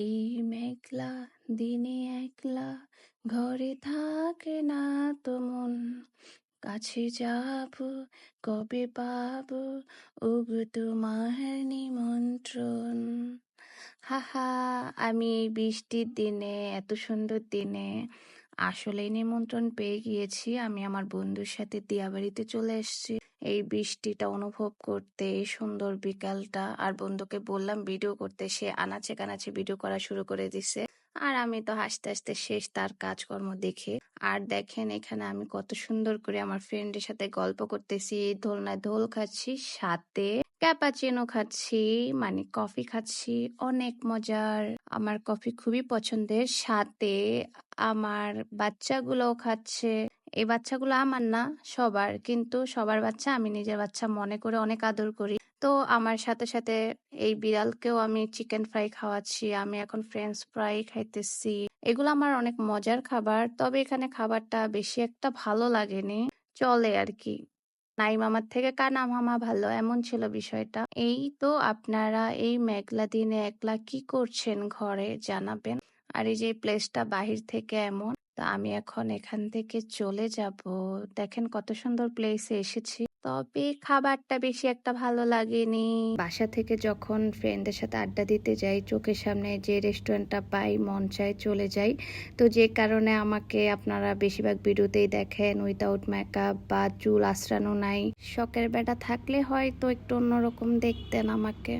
এই মেঘলা দিনে একলা ঘরে থাকে না তো মন, কাছে যাবো কবে পাবো ওগো তোমার নিমন্ত্রণ। হাহা, আমি এই বৃষ্টির দিনে, এত সুন্দর দিনে আসলেই নিমন্ত্রণ পেয়ে গিয়েছি। আমি আমার বন্ধুর সাথে দিয়াবাড়িতে চলে এসেছি এই বৃষ্টিটা অনুভব করতে, এই সুন্দর বিকালটা। আর বন্ধুকে বললাম ভিডিও করতে, সে আনাচে কানাচে ভিডিও করা শুরু করে দিছে। আর আমি তো হাসতে হাসতে শেষ তার কাজকর্ম দেখে। আর দেখেন এখানে আমি কত সুন্দর করে আমার ফ্রেন্ডের সাথে গল্প করতেছি, দোলনায় দোল খাচ্ছি, সাথে ক্যাপাচিনো খাচ্ছি, মানে কফি খাচ্ছি, অনেক মজার। আমার কফি খুবই পছন্দের, সাথে আমার বাচ্চাগুলোও খাচ্ছে। এই বাচ্চাগুলো আমার না, সবার, কিন্তু সবার বাচ্চা আমি নিজের বাচ্চা মনে করে অনেক আদর করি। তো আমার সাথে সাথে এই বিড়ালকেও আমি চিকেন ফ্রাই খাওয়াচ্ছি, আমি এখন ফ্রেঞ্চ ফ্রাই খাইতেছি। এগুলো আমার অনেক মজার খাবার, তবে এখানে খাবারটা বেশি একটা ভালো লাগেনি, চলে আর কি। নাই মামার থেকে কানা মামা ভালো, এমন ছিল বিষয়টা। এই তো আপনারা এই মেঘলা দিনে একলা কি করছেন ঘরে জানাবেন। আর এই যে প্লেসটা বাহির থেকে এমন, তো আমি এখন এখান থেকে চলে যাব। দেখেন কত সুন্দর প্লেসে এসেছি, তবে খাবারটা বেশি একটা ভালো লাগেনি। বাসা থেকে যখন ফ্রেন্ডদের সাথে আড্ডা দিতে যাই, চোখের সামনে যে রেস্টুরেন্টটা পাই মন চায় চলে যাই। তো যে কারণে আমাকে আপনারা বেশিরভাগ ভিডিওতেই দেখেন উইদাউট মেকআপ বা চুল আঁচড়ানো নাই। শখের বেটা থাকলে হয়তো একটু অন্যরকম দেখতেন আমাকে।